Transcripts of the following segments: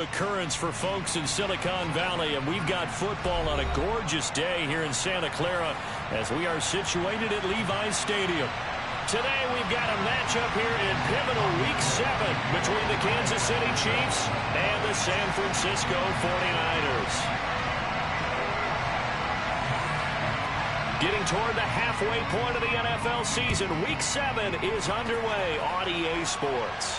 Occurrence for folks in Silicon Valley, and we've got football on a gorgeous day here in Santa Clara as we are situated at Levi's Stadium. Today we've got a matchup here in pivotal Week 7 between the Kansas City Chiefs and the San Francisco 49ers. Getting toward the halfway point of the NFL season, Week 7 is underway on EA Sports.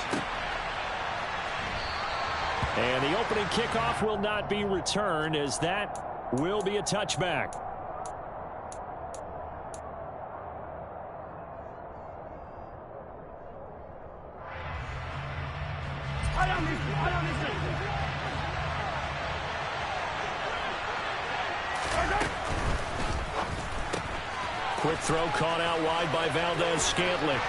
And the opening kickoff will not be returned, as that will be a touchback. Quick throw caught out wide by Valdes-Scantling.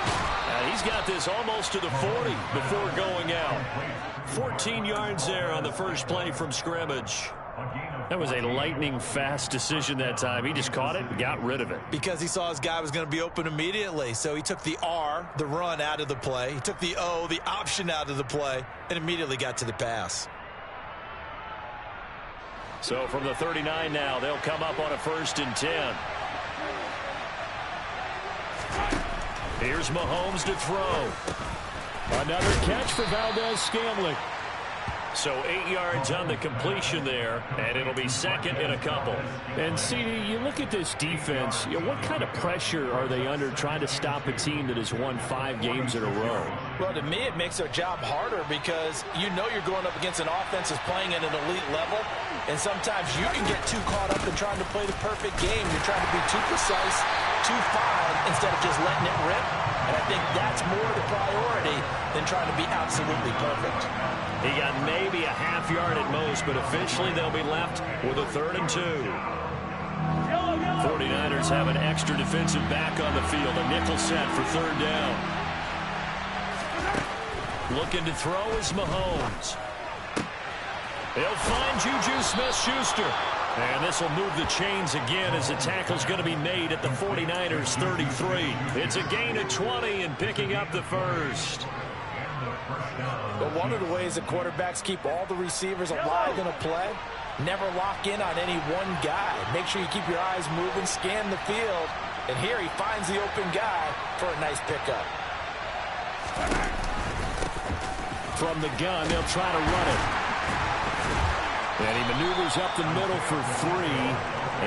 He's got this almost to the 40 before going out. 14 yards there on the first play from scrimmage. That was a lightning-fast decision that time. He just caught it and got rid of it. Because he saw his guy was going to be open immediately. So he took the R, the run, out of the play. He took the O, the option, out of the play, and immediately got to the pass. So from the 39 now, they'll come up on a 1st and 10. Here's Mahomes to throw. Another catch for Valdes-Scantling. So 8 yards on the completion there, and it'll be second in a couple. And, CD, you look at this defense, what kind of pressure are they under trying to stop a team that has won 5 games in a row? Well, to me, it makes their job harder because you know you're going up against an offense that's playing at an elite level, and sometimes you can get too caught up in trying to play the perfect game. You're trying to be too precise, too fine, instead of just letting it rip. And I think that's more the priority than trying to be absolutely perfect. He got maybe a half yard at most, but officially they'll be left with a 3rd and 2. 49ers have an extra defensive back on the field. A nickel set for 3rd down. Looking to throw is Mahomes. He'll find Juju Smith-Schuster. And this will move the chains again as the tackle's going to be made at the 49ers 33. It's a gain of 20 and picking up the first. But one of the ways that quarterbacks keep all the receivers alive in a play, never lock in on any one guy. Make sure you keep your eyes moving, scan the field. And here he finds the open guy for a nice pickup. From the gun, they'll try to run it. And he maneuvers up the middle for 3,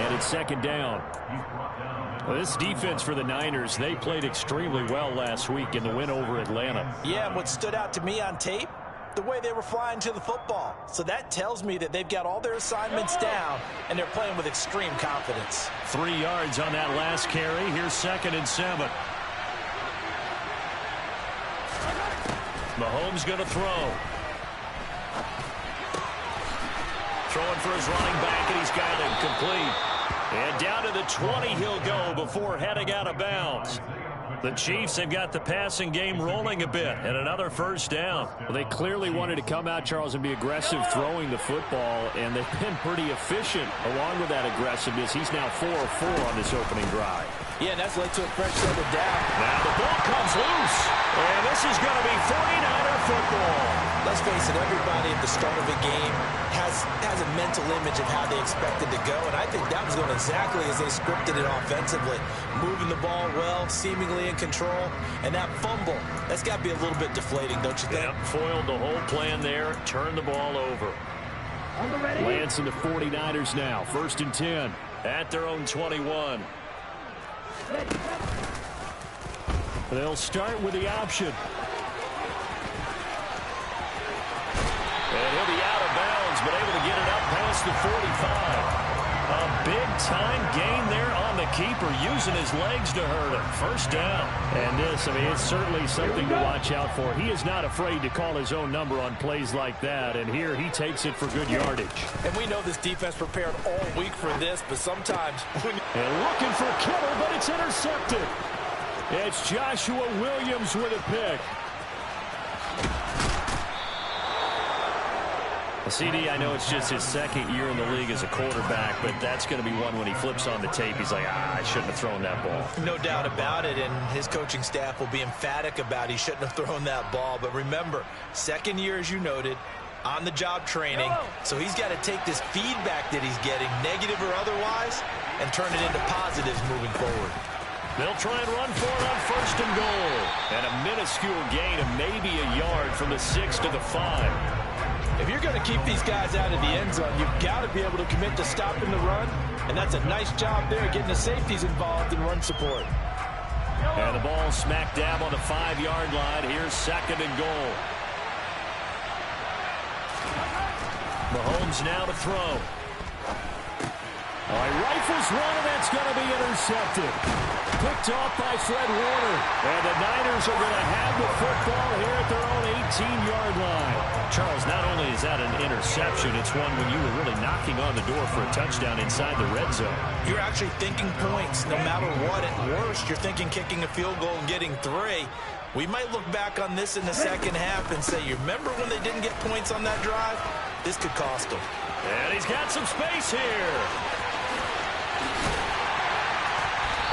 and it's 2nd down. Well, this defense for the Niners, they played extremely well last week in the win over Atlanta. Yeah, and what stood out to me on tape, the way they were flying to the football. So that tells me that they've got all their assignments down, and they're playing with extreme confidence. 3 yards on that last carry. Here's 2nd and 7. Mahomes going to throw. Throwing for his running back, and he's got it complete. And down to the 20 he'll go before heading out of bounds. The Chiefs have got the passing game rolling a bit, and another 1st down. Well, they clearly wanted to come out, Charles, and be aggressive throwing the football, and they've been pretty efficient along with that aggressiveness. He's now 4 of 4 on this opening drive. Yeah, and that's led to a fresh set of down. Now the ball comes loose, and this is going to be 49er football. Let's face it, everybody at the start of a game has a mental image of how they expect it to go, and I think that was going exactly as they scripted it offensively. Moving the ball well, seemingly in control, and that fumble, that's got to be a little bit deflating, don't you think? Yep, foiled the whole plan there, turned the ball over. Lance and the 49ers now, 1st and 10. At their own 21. They'll start with the option. And he'll be out of bounds, but able to get it up past the 45. A big-time gain there on the keeper, using his legs to hurt him. 1st down. And this, it's certainly something to watch out for. He is not afraid to call his own number on plays like that, and here he takes it for good yardage. And we know this defense prepared all week for this, but sometimes... And looking for Kittle, but it's intercepted. It's Joshua Williams with a pick. CD, I know it's just his 2nd year in the league as a quarterback, but that's going to be one when he flips on the tape. He's like, I shouldn't have thrown that ball. No doubt about it, and his coaching staff will be emphatic about he shouldn't have thrown that ball. But remember, 2nd year, as you noted, on-the-job training, so he's got to take this feedback that he's getting, negative or otherwise, and turn it into positives moving forward. They'll try and run for it on 1st and goal. And a minuscule gain of maybe a yard from the 6 to the 5. If you're going to keep these guys out of the end zone, you've got to be able to commit to stopping the run, and that's a nice job there getting the safeties involved in run support. And the ball smack dab on the 5-yard line. Here's 2nd and goal. Mahomes now to throw. He rifles one, and that's going to be intercepted. Picked off by Fred Warner. And the Niners are going to have the football here at their own 18-yard line. Charles, not only is that an interception, it's one when you were really knocking on the door for a touchdown inside the red zone. You're actually thinking points no matter what. At worst, you're thinking kicking a field goal and getting 3. We might look back on this in the second half and say, you remember when they didn't get points on that drive? This could cost them. And he's got some space here.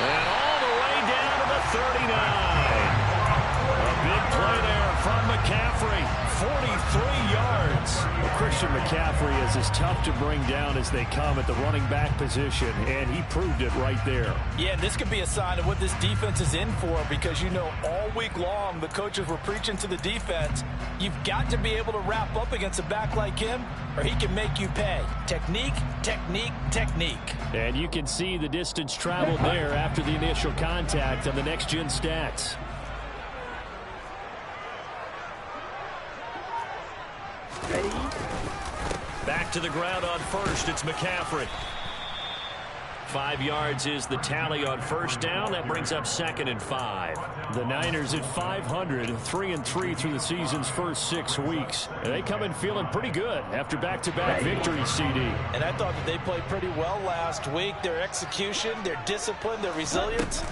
And all the way down to the 39. A big play there from McCaffrey. 43 yards. Well, Christian McCaffrey is as tough to bring down as they come at the running back position, and he proved it right there. Yeah, this could be a sign of what this defense is in for, because you know all week long the coaches were preaching to the defense, you've got to be able to wrap up against a back like him, or he can make you pay. Technique, technique, technique. And you can see the distance traveled there after the initial contact on the next-gen stats. Back to the ground on 1st. It's McCaffrey. 5 yards is the tally on 1st down. That brings up 2nd and 5. The Niners at 500, 3-3 through the season's first 6 weeks. And they come in feeling pretty good after back-to-back victories, CD. And I thought that they played pretty well last week. Their execution, their discipline, their resilience,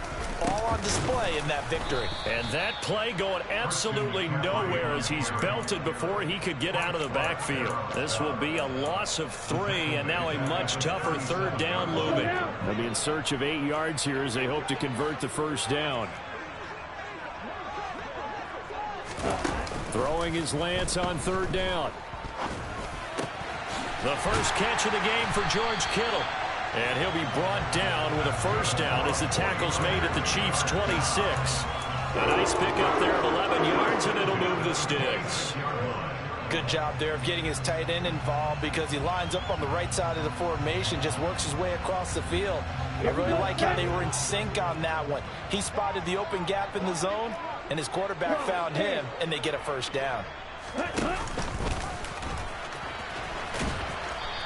all on display in that victory. And that play going absolutely nowhere as he's belted before he could get out of the backfield. This will be a loss of 3, and now a much tougher 3rd down looming. They'll be in search of 8 yards here as they hope to convert the 1st down. Throwing is Lance on 3rd down. The first catch of the game for George Kittle. And he'll be brought down with a 1st down as the tackle's made at the Chiefs' 26. A nice pickup there of 11 yards, and it'll move the sticks. Good job there of getting his tight end involved, because he lines up on the right side of the formation, just works his way across the field. I really like how they were in sync on that one. He spotted the open gap in the zone, and his quarterback found him, and they get a 1st down.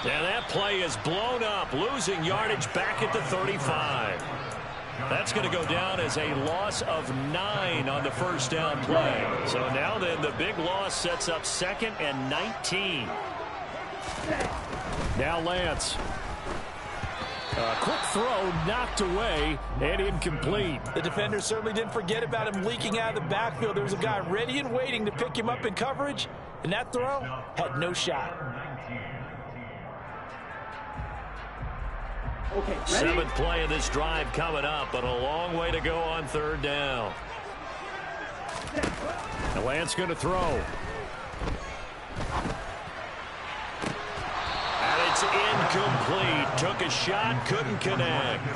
And that play is blown up, losing yardage back at the 35. That's going to go down as a loss of 9 on the 1st down play. So now then the big loss sets up 2nd and 19. Now Lance. A quick throw knocked away and incomplete. The defender certainly didn't forget about him leaking out of the backfield. There was a guy ready and waiting to pick him up in coverage, and that throw had no shot. Okay, 7th play of this drive coming up, but a long way to go on 3rd down. And Lance going to throw. And it's incomplete. Took a shot, couldn't connect.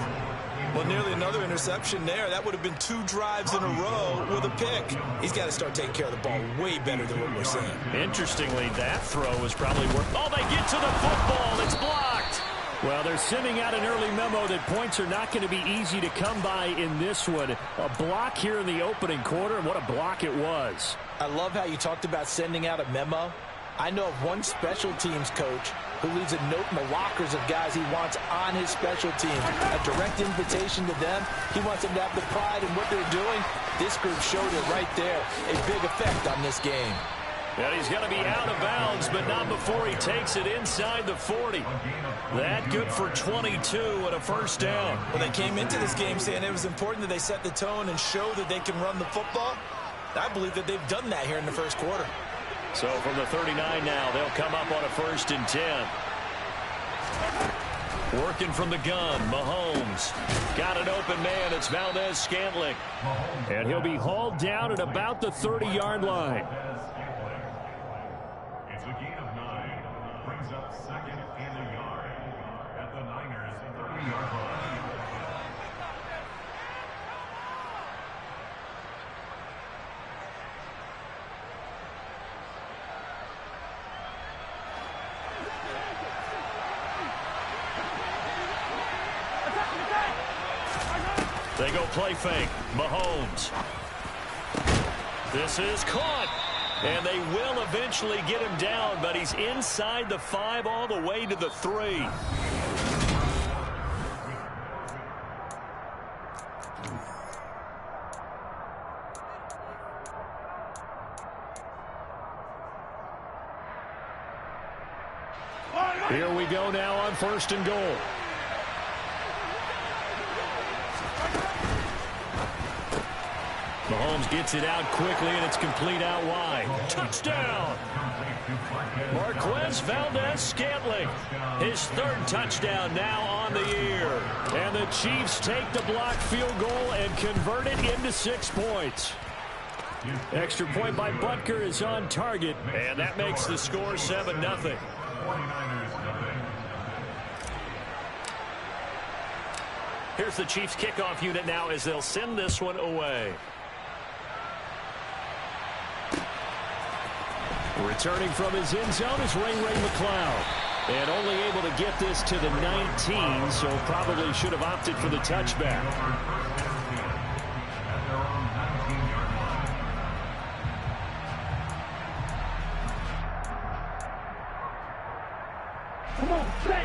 Well, nearly another interception there. That would have been 2 drives in a row with a pick. He's got to start taking care of the ball way better than what we're seeing. Interestingly, that throw was probably worth... Oh, they get to the football. It's blocked. Well, they're sending out an early memo that points are not going to be easy to come by in this one. A block here in the opening quarter, and what a block it was. I love how you talked about sending out a memo. I know of one special teams coach who leaves a note in the lockers of guys he wants on his special teams. A direct invitation to them. He wants them to have the pride in what they're doing. This group showed it right there. A big effect on this game. And he's going to be out of bounds, but not before he takes it inside the 40. That good for 22 and a 1st down. Well, they came into this game saying it was important that they set the tone and show that they can run the football. I believe that they've done that here in the 1st quarter. So from the 39 now, they'll come up on a 1st and 10. Working from the gun, Mahomes. Got an open man, it's Valdez-Scantling. And he'll be hauled down at about the 30-yard line. brings up second and a yard at the Niners 30-yard line. They go play fake. Mahomes. This is caught. And they will eventually get him down, but he's inside the 5 all the way to the 3. Here we go now on 1st and goal. Mahomes gets it out quickly, and it's complete out wide. Touchdown! Marquez Valdez-Scantling. His 3rd touchdown now on the year. And the Chiefs take the blocked field goal and convert it into 6 points. Extra point by Butker is on target, and that makes the score 7-0. Here's the Chiefs kickoff unit now as they'll send this one away. Returning from his end zone is Ray McCloud. And only able to get this to the 19, so probably should have opted for the touchback.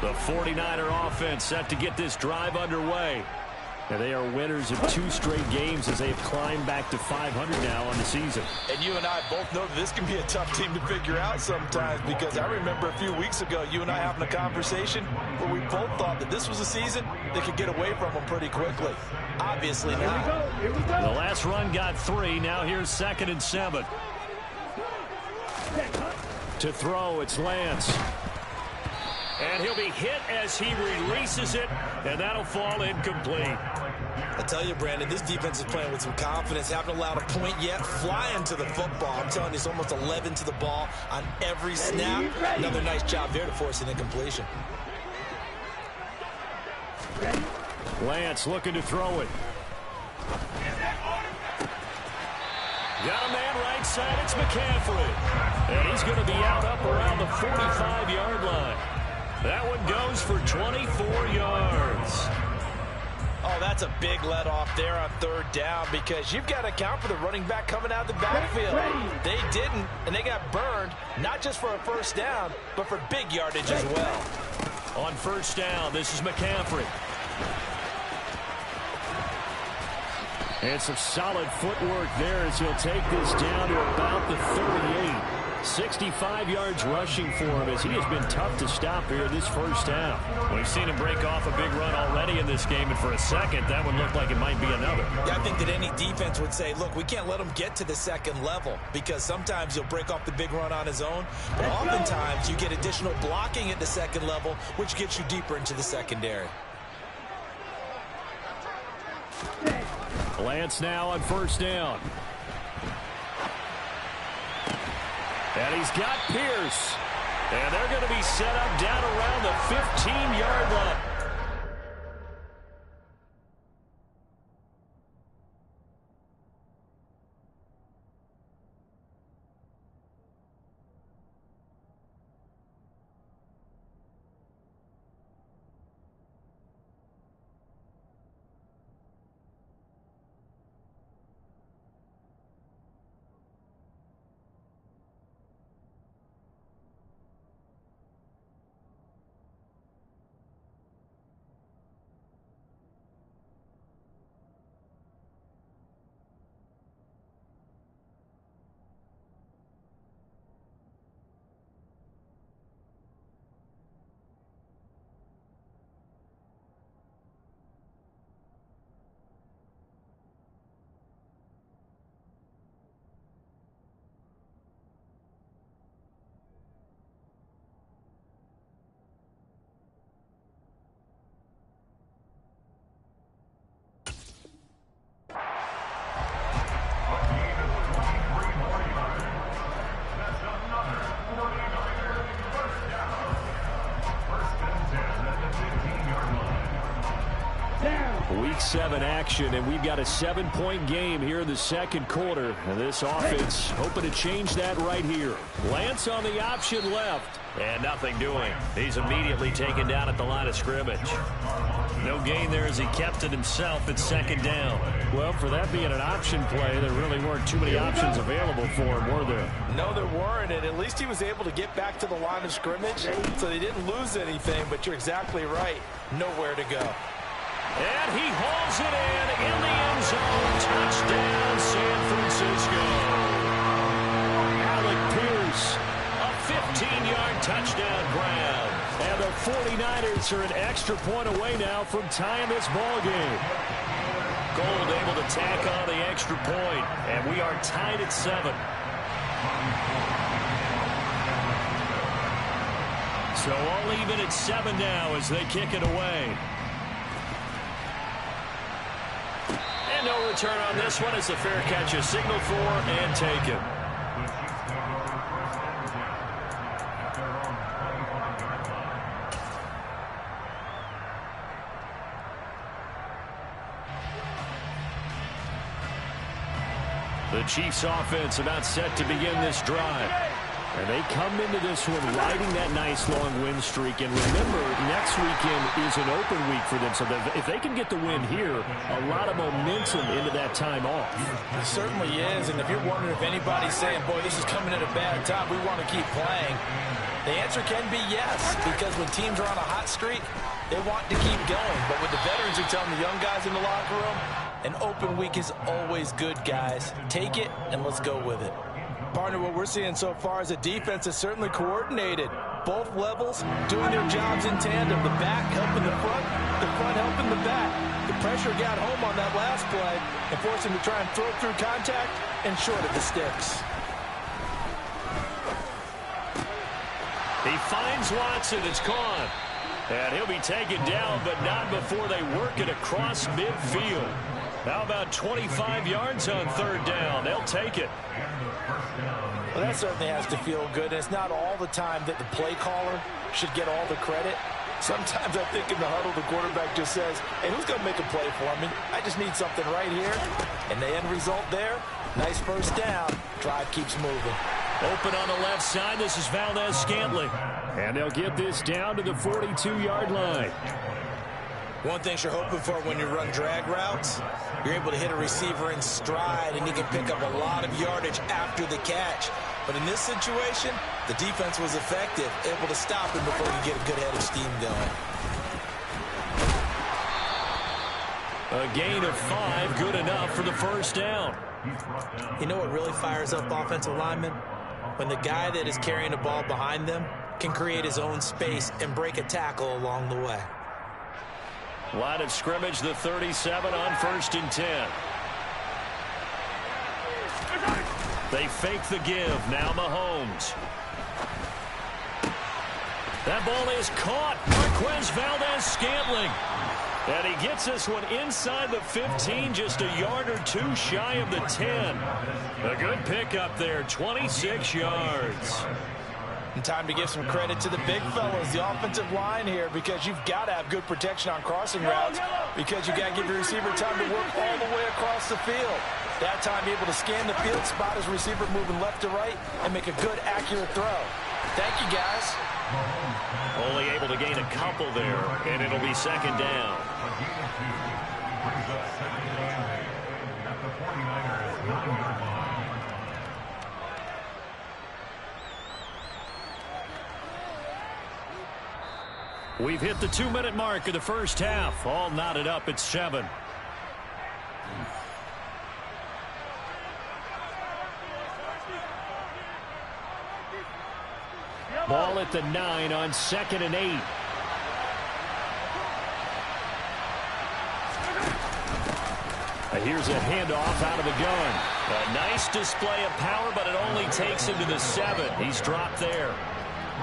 The 49er offense set to get this drive underway. And they are winners of 2 straight games as they've climbed back to 500 now on the season. And you and I both know that this can be a tough team to figure out sometimes, because I remember a few weeks ago you and I having a conversation where we both thought that this was a season that could get away from them pretty quickly. Obviously not. The last run got 3. Now here's 2nd and 7. To throw, it's Lance. And he'll be hit as he releases it, and that'll fall incomplete. I tell you, Brandon, this defense is playing with some confidence. Haven't allowed a point yet. Flying to the football. I'm telling you, it's almost 11 to the ball on every snap. Another nice job there to force an incompletion. Lance looking to throw it. Got a man right side. It's McCaffrey. And he's going to be out up around the 45-yard line. That one goes for 24 yards. Oh, that's a big let off there on 3rd down, because you've got to account for the running back coming out of the backfield. They didn't, and they got burned, not just for a 1st down, but for big yardage as well. On 1st down, this is McCaffrey. And some solid footwork there as he'll take this down to about the 38. 65 yards rushing for him as he has been tough to stop here this 1st half. We've seen him break off a big run already in this game, and for a second, that would look like it might be another. Yeah, I think that any defense would say, look, we can't let him get to the 2nd level, because sometimes he'll break off the big run on his own, but oftentimes you get additional blocking at the 2nd level, which gets you deeper into the secondary. Lance now on 1st down. And he's got Pierce. And they're going to be set up down around the 15-yard line. Week 7 action, and we've got a 7-point game here in the second quarter. And this offense hoping to change that right here. Lance on the option left. And nothing doing. He's immediately taken down at the line of scrimmage. No gain there as he kept it himself at second down. Well, for that being an option play, there really weren't too many options available for him, were there? No, there weren't, and at least he was able to get back to the line of scrimmage, so they didn't lose anything, but you're exactly right. Nowhere to go. And he hauls it in the end zone. Touchdown, San Francisco. Alec Pierce. A 15-yard touchdown grab. And the 49ers are an extra point away now from tying this ball game. Gold able to tack on the extra point, and we are tied at 7. So all even at 7 now as they kick it away. And no return on this one as the fair catch is signaled for and taken. The Chiefs offense about set to begin this drive. And they come into this one riding that nice long win streak. And remember, next weekend is an open week for them. So if they can get the win here, a lot of momentum into that time off. It certainly is. And if you're wondering if anybody's saying, boy, this is coming at a bad time, we want to keep playing, the answer can be yes. Because when teams are on a hot streak, they want to keep going. But what the veterans are telling the young guys in the locker room, an open week is always good, guys. Take it, and let's go with it. Partner, what we're seeing so far is a defense is certainly coordinated. Both levels doing their jobs in tandem. The back helping the front helping the back. The pressure got home on that last play and forced him to try and throw through contact and short of the sticks. He finds Watson. It's gone. And he'll be taken down, but not before they work it across midfield. How about 25 yards on third down? They'll take it. Well, that certainly has to feel good. And it's not all the time that the play caller should get all the credit. Sometimes I think in the huddle, the quarterback just says, hey, who's going to make a play for me? I just need something right here. And the end result there, nice first down. Drive keeps moving. Open on the left side. This is Valdes-Scantling. And they'll get this down to the 42-yard line. One thing you're hoping for when you run drag routes, you're able to hit a receiver in stride, and he can pick up a lot of yardage after the catch. But in this situation, the defense was effective, able to stop him before he could get a good head of steam going. A gain of 5, good enough for the first down. You know what really fires up offensive linemen? When the guy that is carrying the ball behind them can create his own space and break a tackle along the way. Line of scrimmage, the 37 on 1st and 10. They fake the give. Now Mahomes. That ball is caught. Marquez Valdes-Scantling. And he gets this one inside the 15, just a yard or two shy of the 10. A good pickup there, 26 yards. And time to give some credit to the big fellas, the offensive line here, because you've got to have good protection on crossing routes, because you got to give your receiver time to work all the way across the field. That time able to scan the field, spot his receiver moving left to right, and make a good, accurate throw. Thank you, guys. Only able to gain a couple there, and it'll be second down. We've hit the 2-minute mark of the first half. All knotted up at 7. Ball at the 9 on 2nd and 8. Here's a handoff out of the gun. A nice display of power, but it only takes him to the 7. He's dropped there.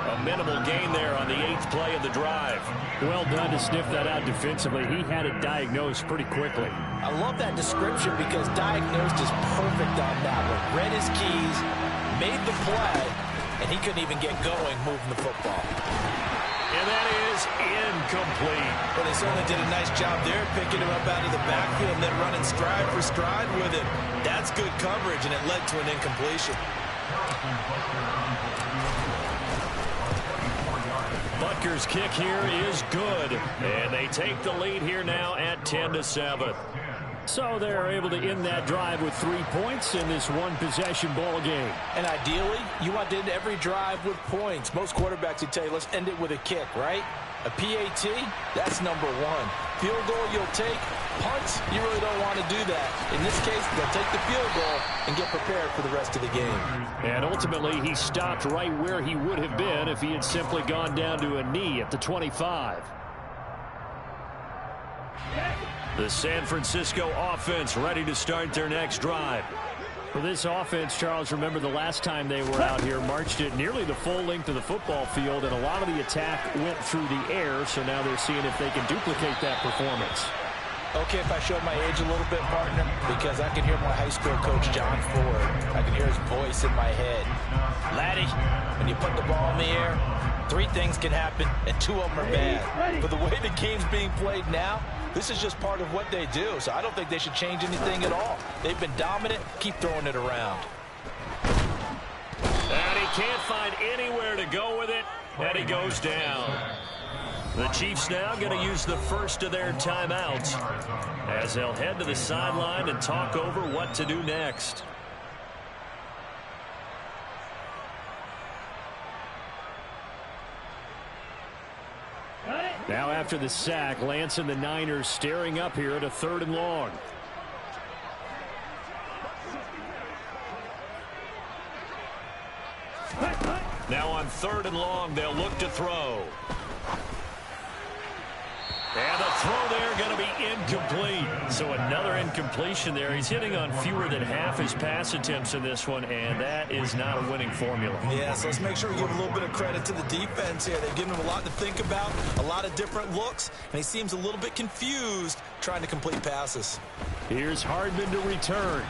A minimal gain there on the 8th play of the drive. Well done to sniff that out defensively. He had it diagnosed pretty quickly. I love that description because diagnosed is perfect on that one. Read his keys, made the play, and he couldn't even get going moving the football. And that is incomplete. Well, they certainly did a nice job there, picking him up out of the backfield and then running stride for stride with him. That's good coverage, and it led to an incompletion. Butker's kick here is good, and they take the lead here now at 10-7. So they're able to end that drive with 3 points in this one-possession ball game. And ideally, you want to end every drive with points. Most quarterbacks would tell you, let's end it with a kick, right? A PAT, that's number one. Field goal you'll take. Punts, you really don't want to do that. In this case, they'll take the field goal and get prepared for the rest of the game. And ultimately, he stopped right where he would have been if he had simply gone down to a knee at the 25. The San Francisco offense ready to start their next drive. For this offense, Charles, remember the last time they were out here, marched it nearly the full length of the football field, and a lot of the attack went through the air, so now they're seeing if they can duplicate that performance. Okay, if I showed my age a little bit, partner, because I can hear my high school coach, John Ford. I can hear his voice in my head. Laddie, when you put the ball in the air, 3 things can happen, and 2 of them are bad. But the way the game's being played now, this is just part of what they do, so I don't think they should change anything at all. They've been dominant. Keep throwing it around. And he can't find anywhere to go with it, and he goes down. The Chiefs now going to use the first of their timeouts as they'll head to the sideline and talk over what to do next. Now after the sack, Lance and the Niners staring up here at a 3rd and long. Now on 3rd and long, they'll look to throw. And the throw there going to be incomplete. So another incompletion there. He's hitting on fewer than half his pass attempts in this one, and that is not a winning formula. Yeah, so let's make sure we give a little bit of credit to the defense here. They've given him a lot to think about, a lot of different looks, and he seems a little bit confused trying to complete passes. Here's Hardman to return.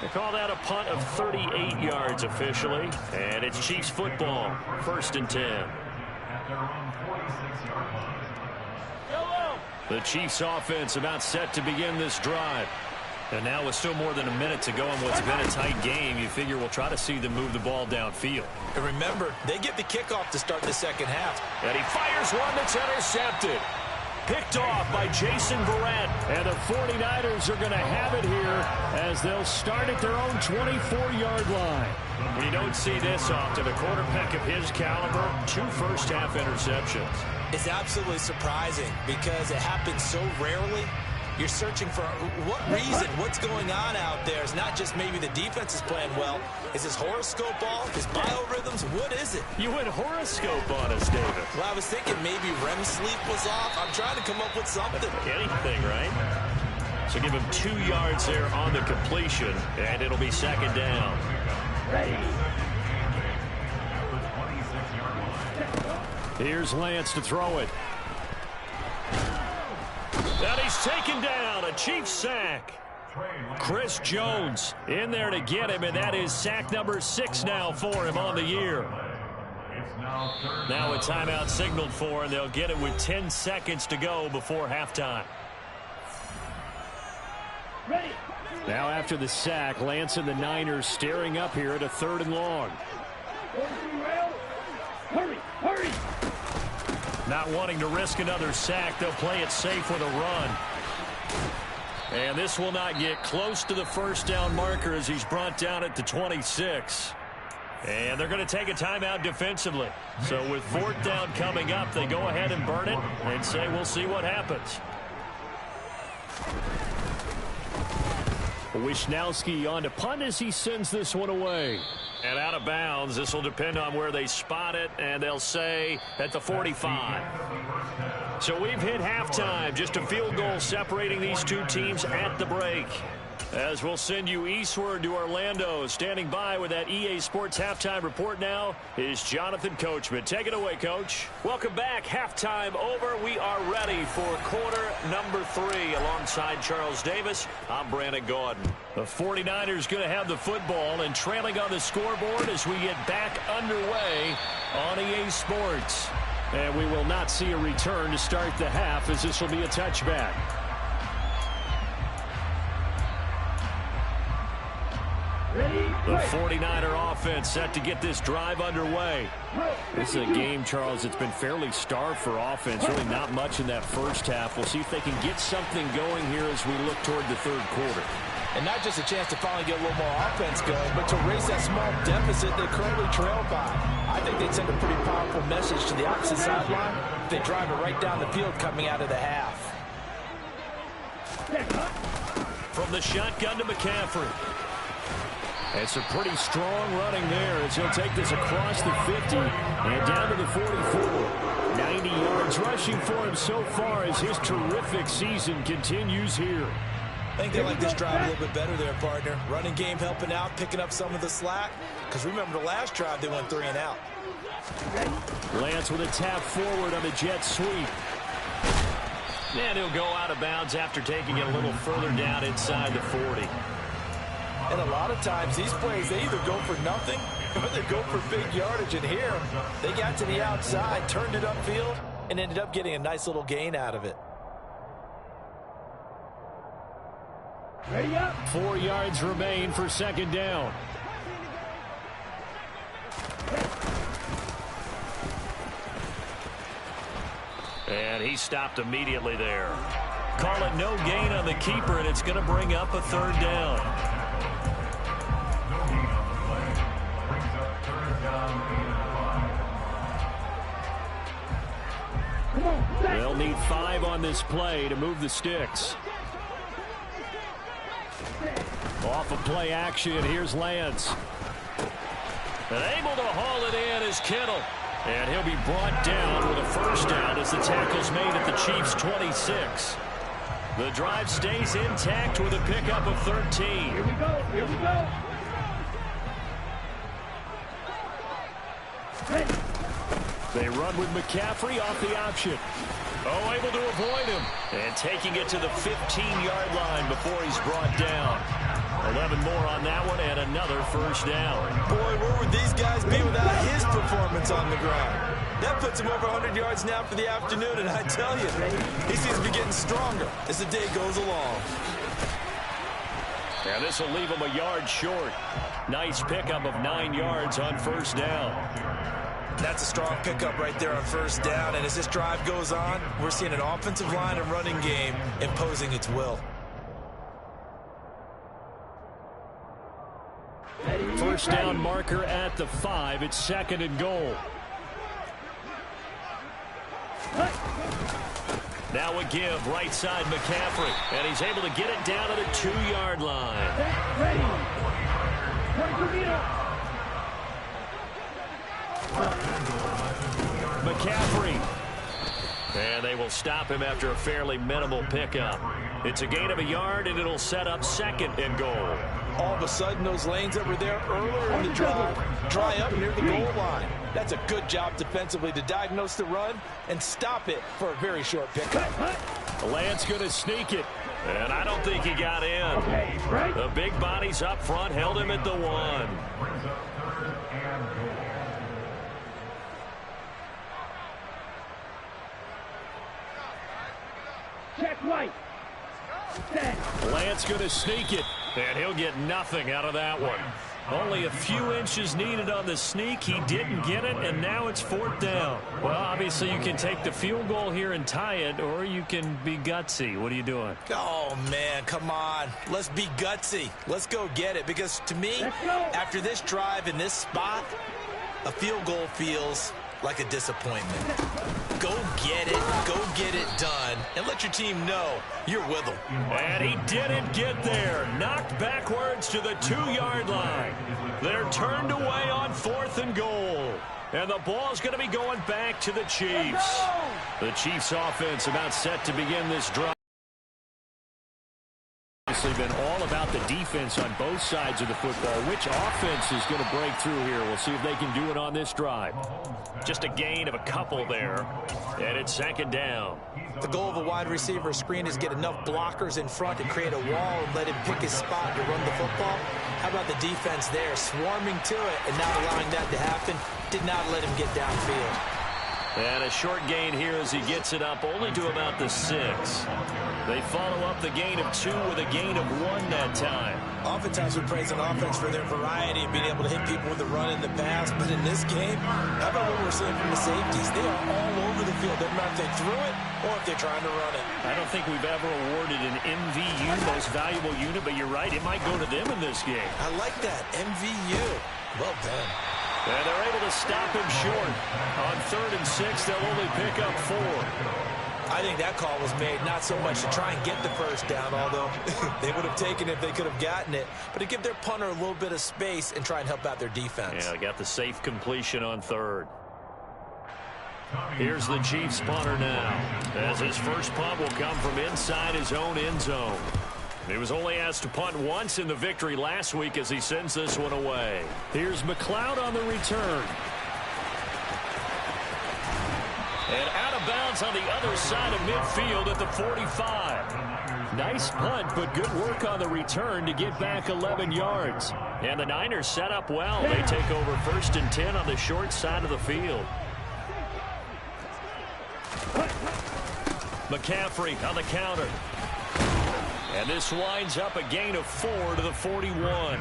They call that a punt of 38 yards officially, and it's Chiefs football, 1st and 10. The Chiefs offense about set to begin this drive. And now with still more than a minute to go in what's been a tight game, you figure we'll try to see them move the ball downfield. And remember, they get the kickoff to start the second half. And he fires one that's intercepted. Picked off by Jason Verrett. And the 49ers are going to have it here as they'll start at their own 24-yard line. We don't see this often. A quarterback of his caliber, 2 first-half interceptions. It's absolutely surprising because it happens so rarely. You're searching for what reason, what's going on out there. It's not just maybe the defense is playing well. Is his horoscope off? His biorhythms? What is it? You went horoscope on us, David. Well, I was thinking maybe REM sleep was off. I'm trying to come up with something. Anything, right? So give him 2 yards there on the completion, and it'll be 2nd down. Here's Lance to throw it. And he's taken down, a Chiefs sack. Chris Jones in there to get him, and that is sack number 6 now for him on the year. Now a timeout signaled for, and they'll get it with 10 seconds to go before halftime. Now after the sack, Lance and the Niners staring up here at a 3rd and long. Hurry! Not wanting to risk another sack, they'll play it safe with a run. And this will not get close to the first down marker as he's brought down at the 26. And they're going to take a timeout defensively. So with 4th down coming up, they go ahead and burn it and say we'll see what happens. Wisnowski on to punt as he sends this one away. And out of bounds, this will depend on where they spot it, and they'll say at the 45. So we've hit halftime, just a field goal separating these 2 teams at the break. As we'll send you eastward to Orlando. Standing by with that EA Sports halftime report now is Jonathan Coachman. Take it away, Coach. Welcome back. Halftime over. We are ready for quarter number 3. Alongside Charles Davis, I'm Brandon Gaudin. The 49ers going to have the football and trailing on the scoreboard as we get back underway on EA Sports. And we will not see a return to start the half, as this will be a touchback. The 49er offense set to get this drive underway. This is a game, Charles, that's been fairly starved for offense. Really not much in that first half. We'll see if they can get something going here as we look toward the third quarter. And not just a chance to finally get a little more offense going, but to raise that small deficit they currently trail by. I think they'd send a pretty powerful message to the opposite sideline if they drive it right down the field coming out of the half. From the shotgun to McCaffrey. It's a pretty strong running there as he'll take this across the 50 and down to the 44. 90 yards rushing for him so far as his terrific season continues here. I think they like this drive a little bit better there, partner. Running game helping out, picking up some of the slack. Because remember the last drive, they went 3 and out. Lance with a tap forward on the jet sweep. And he'll go out of bounds after taking it a little further down inside the 40. And a lot of times, these plays, they either go for nothing or they go for big yardage. And here, they got to the outside, turned it upfield, and ended up getting a nice little gain out of it. 4 yards remain for second down. And he stopped immediately there. Call it no gain on the keeper, and it's going to bring up a third down. They'll need 5 on this play to move the sticks. Off of play action, here's Lance. And able to haul it in is Kittle. And he'll be brought down with a first down as the tackle's made at the Chiefs' 26. The drive stays intact with a pickup of 13. Here we go. Here we go. They run with McCaffrey off the option. Oh, able to avoid him. And taking it to the 15-yard line before he's brought down. 11 more on that one and another first down. Boy, where would these guys be without his performance on the ground? That puts him over 100 yards now for the afternoon, and I tell you, he seems to be getting stronger as the day goes along. And this will leave him a yard short. Nice pickup of 9 yards on first down. That's a strong pickup right there on first down, and as this drive goes on, we're seeing an offensive line and running game imposing its will. First down marker at the 5. It's second and goal. Now a give right side McCaffrey, and he's able to get it down to the 2-yard line. McCaffrey. And they will stop him after a fairly minimal pickup. It's a gain of a yard, and it'll set up second and goal. All of a sudden, those lanes that were there earlier in the drive dry up near the goal line. That's a good job defensively to diagnose the run and stop it for a very short pickup. Lance going to sneak it, and I don't think he got in. The big bodies up front held him at the 1. Check right. Lance going to sneak it, and he'll get nothing out of that one. Only a few inches needed on the sneak. He didn't get it, and now it's fourth down. Well, obviously, you can take the field goal here and tie it, or you can be gutsy. What are you doing? Oh, man, come on. Let's be gutsy. Let's go get it, because to me, after this drive in this spot, a field goal feels like a disappointment. Go get it done, and let your team know you're with them. And he didn't get there. Knocked backwards to the 2-yard line. They're turned away on 4th and goal. And the ball's going to be going back to the Chiefs. The Chiefs offense about set to begin this drive. Obviously been all about the defense on both sides of the football. Which offense is going to break through here? We'll see if they can do it on this drive. Just a gain of a couple there, and it's second down. The goal of a wide receiver screen is get enough blockers in front to create a wall and let him pick his spot to run the football. How about the defense there, swarming to it and not allowing that to happen? Did not let him get downfield. And a short gain here as he gets it up only to about the 6. They follow up the gain of 2 with a gain of 1 that time. Oftentimes we praise an offense for their variety of being able to hit people with the run in the pass. But in this game, how about what we're seeing from the safeties? They are all over the field. Doesn't matter if they threw it or if they're trying to run it. I don't think we've ever awarded an MVU, most valuable unit, but you're right. It might go to them in this game. I like that. MVU. Well done. And they're able to stop him short. On 3rd and 6, they'll only pick up 4. I think that call was made not so much to try and get the first down, although they would have taken it if they could have gotten it, but to give their punter a little bit of space and try and help out their defense. Yeah, got the safe completion on 3rd. Here's the Chiefs punter now, as his first punt will come from inside his own end zone. He was only asked to punt once in the victory last week as he sends this one away. Here's McLeod on the return. And out of bounds on the other side of midfield at the 45. Nice punt, but good work on the return to get back 11 yards. And the Niners set up well. They take over 1st and 10 on the short side of the field. McCaffrey on the counter. And this winds up a gain of 4 to the 41.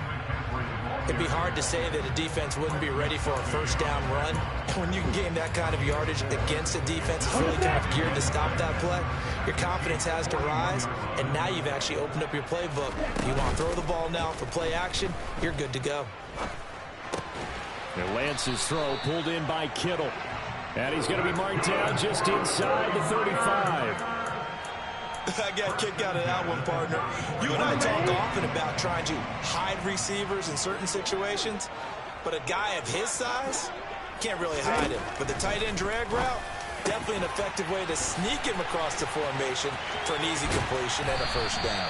It'd be hard to say that a defense wouldn't be ready for a first down run. When you can gain that kind of yardage against a defense that's really kind of geared to stop that play, your confidence has to rise, and now you've actually opened up your playbook. You want to throw the ball now for play action, you're good to go. And Lance's throw pulled in by Kittle. And he's going to be marked down just inside the 35. I got a kick out of that one, partner. You and I talk often about trying to hide receivers in certain situations, but a guy of his size can't really hide him. But the tight end drag route, definitely an effective way to sneak him across the formation for an easy completion and a first down.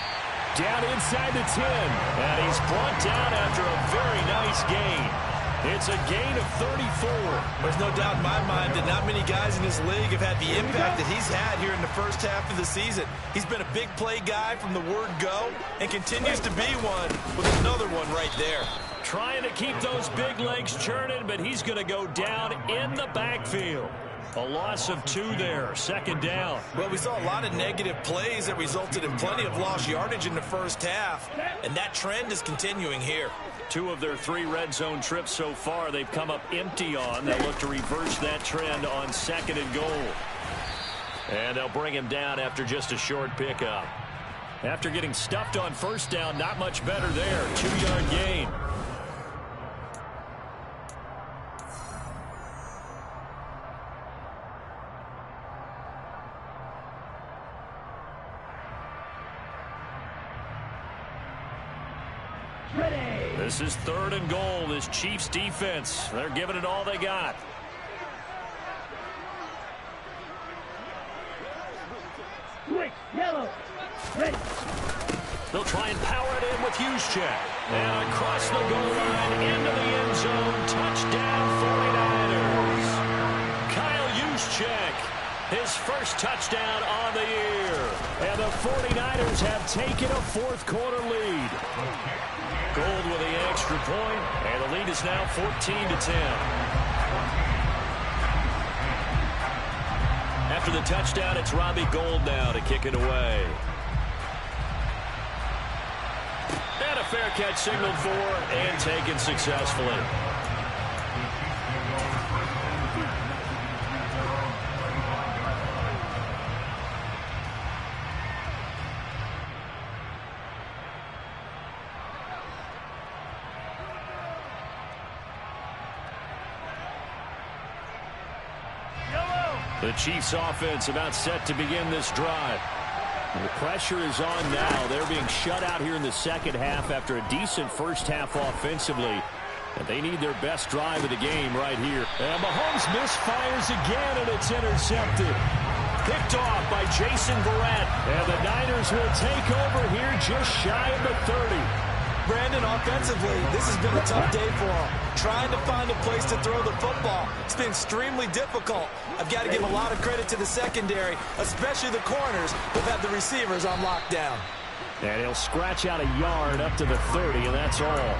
Down inside the 10. And he's brought down after a very nice gain. It's a gain of 34. There's no doubt in my mind that not many guys in this league have had the impact that he's had here in the first half of the season. He's been a big play guy from the word go and continues to be one with another one right there. Trying to keep those big legs churning, but he's going to go down in the backfield. A loss of 2 there, 2nd down. Well, we saw a lot of negative plays that resulted in plenty of lost yardage in the first half, and that trend is continuing here. 2 of their 3 red zone trips so far they've come up empty on. They'll look to reverse that trend on 2nd and goal. And they'll bring him down after just a short pickup. After getting stuffed on first down, not much better there. 2-yard gain. This is 3rd and goal. This Chiefs defense, they're giving it all they got. Switch, yellow, ready. They'll try and power it in with Juszczyk. And across the goal line into the end zone. Touchdown 49ers. Kyle Juszczyk, his first touchdown on the year. And the 49ers have taken a 4th quarter lead. Gold with the extra point, and the lead is now 14-10. After the touchdown, it's Robbie Gould now to kick it away. And a fair catch signaled for and taken successfully. The Chiefs offense about set to begin this drive. And the pressure is on now. They're being shut out here in the second half after a decent first half offensively. And they need their best drive of the game right here. And Mahomes misfires again, and it's intercepted. Picked off by Jason Verrett. And the Niners will take over here just shy of the 30. Brandon, offensively, this has been a tough day for him. Trying to find a place to throw the football. It's been extremely difficult. I've got to give a lot of credit to the secondary, especially the corners who've had the receivers on lockdown. And he'll scratch out a yard up to the 30, and that's all.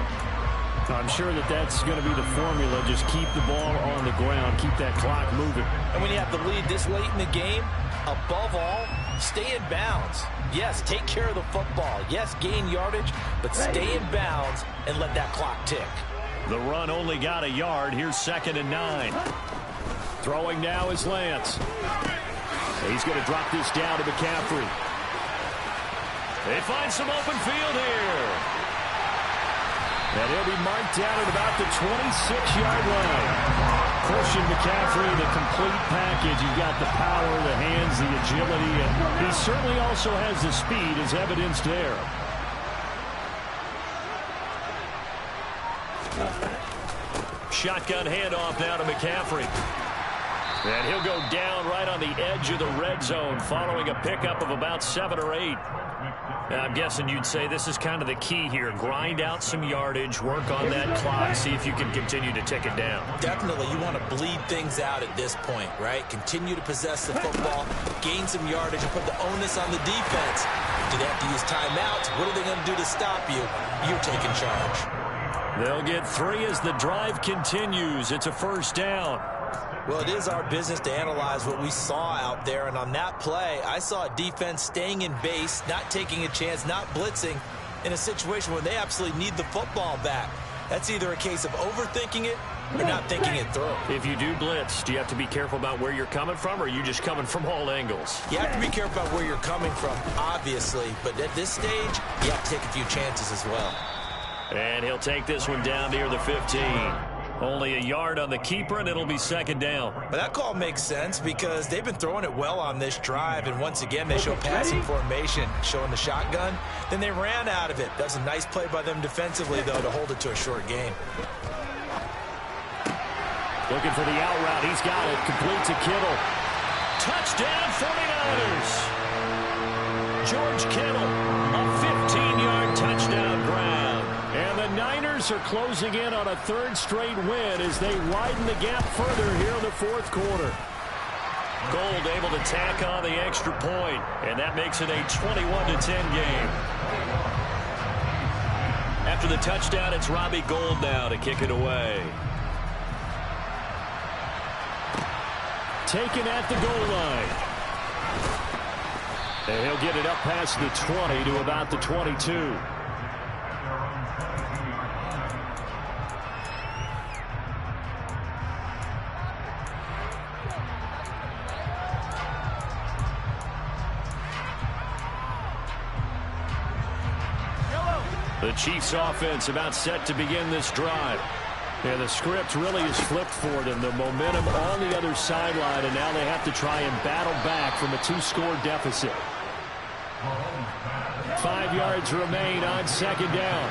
I'm sure that that's going to be the formula. Just keep the ball on the ground. Keep that clock moving. And when you have the lead this late in the game, above all, stay in bounds. Yes, take care of the football. Yes, gain yardage, but stay in bounds and let that clock tick. The run only got a yard. Here's 2nd and 9. Throwing now is Lance. He's going to drop this down to McCaffrey. They find some open field here. And he'll be marked down at about the 26-yard line. Christian McCaffrey, the complete package. You've got the power, the hands, the agility, and he certainly also has the speed as evidenced there. Shotgun handoff now to McCaffrey. And he'll go down right on the edge of the red zone following a pickup of about 7 or 8. I'm guessing you'd say this is kind of the key here. Grind out some yardage, work on that clock, see if you can continue to tick it down. Definitely, you want to bleed things out at this point, right? Continue to possess the football, gain some yardage, and put the onus on the defense. Do they have to use timeouts? What are they going to do to stop you? You're taking charge. They'll get 3 as the drive continues. It's a 1st down. Well, it is our business to analyze what we saw out there, and on that play, I saw a defense staying in base, not taking a chance, not blitzing in a situation where they absolutely need the football back. That's either a case of overthinking it or not thinking it through. If you do blitz, do you have to be careful about where you're coming from, or are you just coming from all angles? You have to be careful about where you're coming from, obviously, but at this stage, you have to take a few chances as well. And he'll take this one down near the 15. Only a yard on the keeper, and it'll be 2nd down. But that call makes sense because they've been throwing it well on this drive, and once again, they show passing formation, showing the shotgun. Then they ran out of it. That was a nice play by them defensively, though, to hold it to a short game. Looking for the out route. He's got it. Complete to Kittle. Touchdown, 49ers. George Kittle, a 15-yard touchdown grab. And the Niners are closing in on a 3rd straight win as they widen the gap further here in the 4th quarter. Gold able to tack on the extra point, and that makes it a 21-10 game. After the touchdown, it's Robbie Gould now to kick it away. Taken at the goal line. And he'll get it up past the 20 to about the 22. The Chiefs offense about set to begin this drive. And the script really is flipped for them. The momentum on the other sideline, and now they have to try and battle back from a 2-score deficit. 5 yards remain on 2nd down.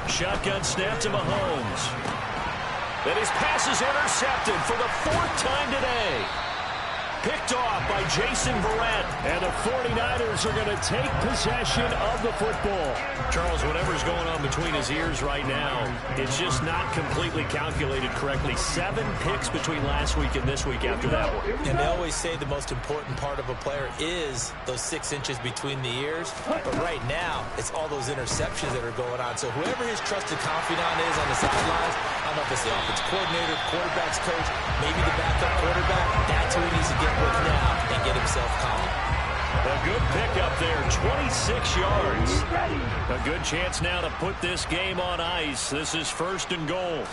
Shotgun snap to Mahomes. And his pass is intercepted for the 4th time today. Picked off by Jason Verrett. And the 49ers are going to take possession of the football. Charles, whatever's going on between his ears right now, it's just not completely calculated correctly. 7 picks between last week and this week after that one. And they always say the most important part of a player is those 6 inches between the ears. But right now, it's all those interceptions that are going on. So whoever his trusted confidant is on the sidelines, I don't know if it's the offense coordinator, quarterback's coach, maybe the backup quarterback, that's who he needs to get with now and get himself calm. A good pickup there, 26 yards. A good chance now to put this game on ice. This is 1st and goal.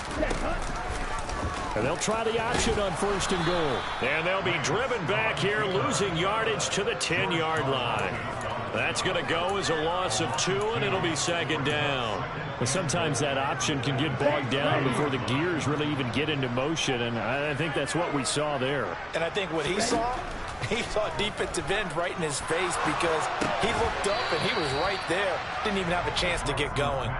And they'll try the option on 1st and goal. And they'll be driven back here, losing yardage to the 10-yard line. That's going to go as a loss of 2, and it'll be 2nd down. But sometimes that option can get bogged down before the gears really even get into motion, and I think that's what we saw there. And I think what he saw a defensive end right in his face because he looked up and he was right there. Didn't even have a chance to get going.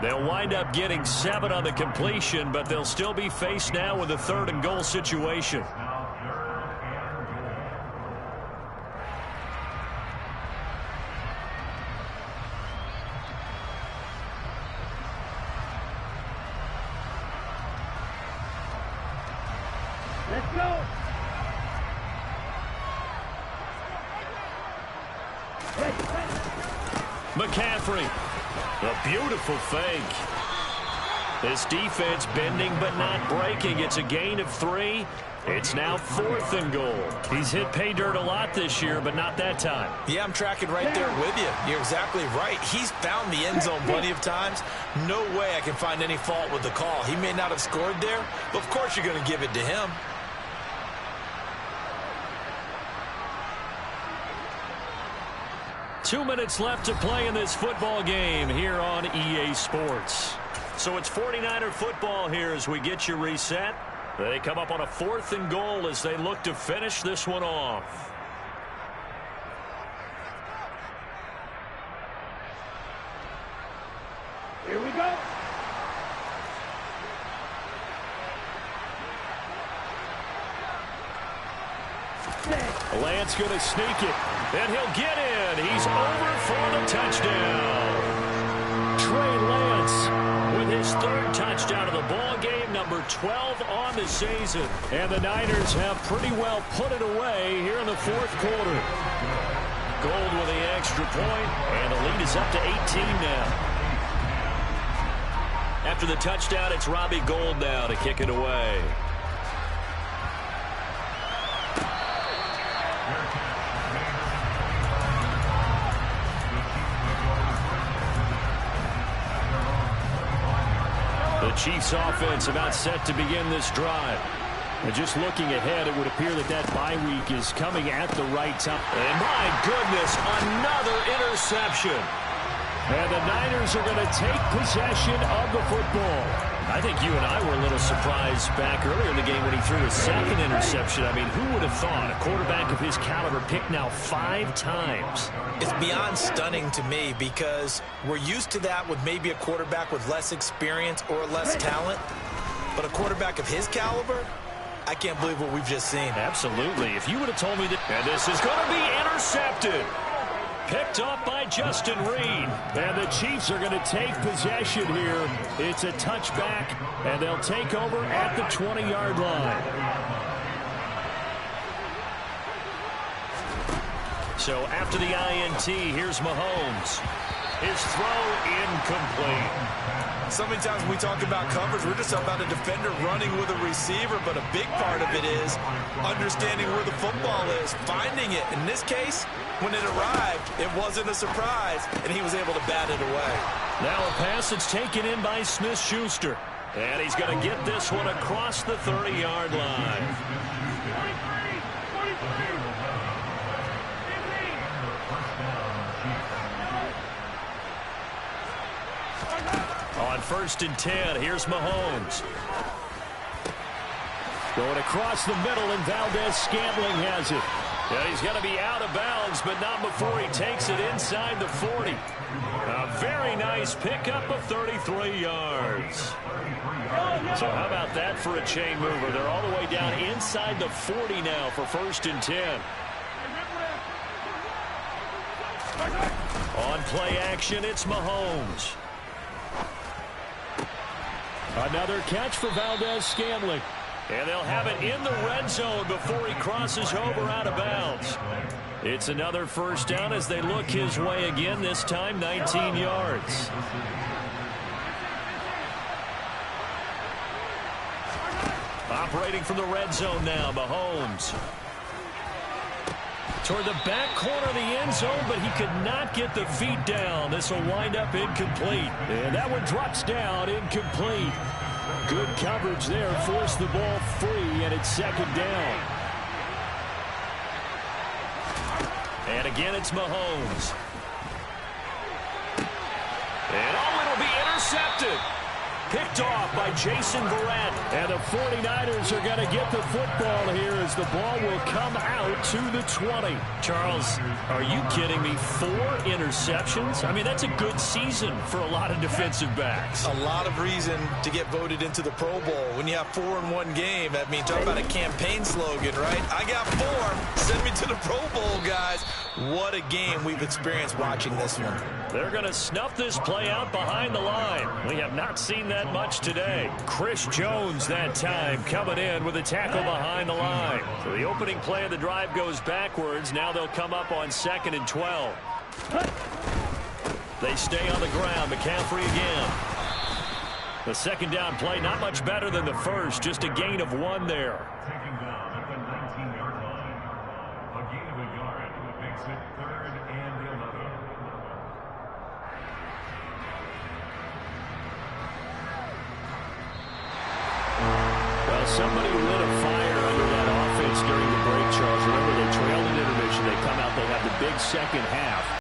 They'll wind up getting 7 on the completion, but they'll still be faced now with a 3rd and goal situation. Let's go. McCaffrey. A beautiful fake. This defense bending but not breaking. It's a gain of 3. It's now 4th and goal. He's hit pay dirt a lot this year, but not that time. Yeah, I'm tracking right there with you. You're exactly right. He's found the end zone plenty of times. No way I can find any fault with the call. He may not have scored there, but of course you're going to give it to him. Two minutes left to play in this football game here on EA Sports. So it's 49er football here as we get you reset. They come up on a 4th and goal as they look to finish this one off. Here we go. Lance going to sneak it, and he'll get in. He's over for the touchdown. Trey Lance with his 3rd touchdown of the ball game, number 12 on the season. And the Niners have pretty well put it away here in the 4th quarter. Gold with the extra point, and the lead is up to 18 now. After the touchdown, it's Robbie Gould now to kick it away. The Chiefs offense about set to begin this drive. And just looking ahead, it would appear that that bye week is coming at the right time. And my goodness, another interception. And the Niners are going to take possession of the football. I think you and I were a little surprised back earlier in the game when he threw his 2nd interception. I mean, who would have thought a quarterback of his caliber picked now 5 times? It's beyond stunning to me because we're used to that with maybe a quarterback with less experience or less talent. But a quarterback of his caliber, I can't believe what we've just seen. Absolutely. If you would have told me that, and this is going to be intercepted. Picked up by Justin Reed. And the Chiefs are going to take possession here. It's a touchback, and they'll take over at the 20-yard line. So after the INT, here's Mahomes. His throw incomplete. So many times when we talk about coverage, we're just talking about a defender running with a receiver, but a big part of it is understanding where the football is, finding it. In this case, when it arrived, it wasn't a surprise, and he was able to bat it away. Now a pass that's taken in by Smith-Schuster. And he's going to get this one across the 30-yard line. On 1st and 10, here's Mahomes. Going across the middle, and Valdez-Scantling has it. Yeah, he's going to be out of bounds, but not before he takes it inside the 40. A very nice pickup of 33 yards. So how about that for a chain mover? They're all the way down inside the 40 now for 1st and 10. On play action, it's Mahomes. Another catch for Valdez-Scantling. And they'll have it in the red zone before he crosses over out of bounds. It's another 1st down as they look his way again, this time 19 yards. Operating from the red zone now, Mahomes. Toward the back corner of the end zone, but he could not get the feet down. This will wind up incomplete. And that one drops down, incomplete. Good coverage there, forced the ball free, and it's 2nd down. And again, it's Mahomes. And it'll be intercepted. Picked off by Jason Verrett. And the 49ers are going to get the football here as the ball will come out to the 20. Charles, are you kidding me? 4 interceptions? I mean, that's a good season for a lot of defensive backs. A lot of reason to get voted into the Pro Bowl. When you have 4 in one game, I mean, talk about a campaign slogan, right? I got 4. Send me to the Pro Bowl, guys. What a game we've experienced watching this one. They're going to snuff this play out behind the line. We have not seen that much today. Chris Jones that time coming in with a tackle behind the line. So the opening play of the drive goes backwards. Now they'll come up on 2nd and 12. They stay on the ground. McCaffrey again. The second down play, not much better than the first. Just a gain of 1 there. Taken down at the 19-yard line. A gain of a yard makes it 3rd and 11. Well, somebody lit a fire under that offense during the break, Charles. Remember, they trailed in intermission. They come out, they have the big second half.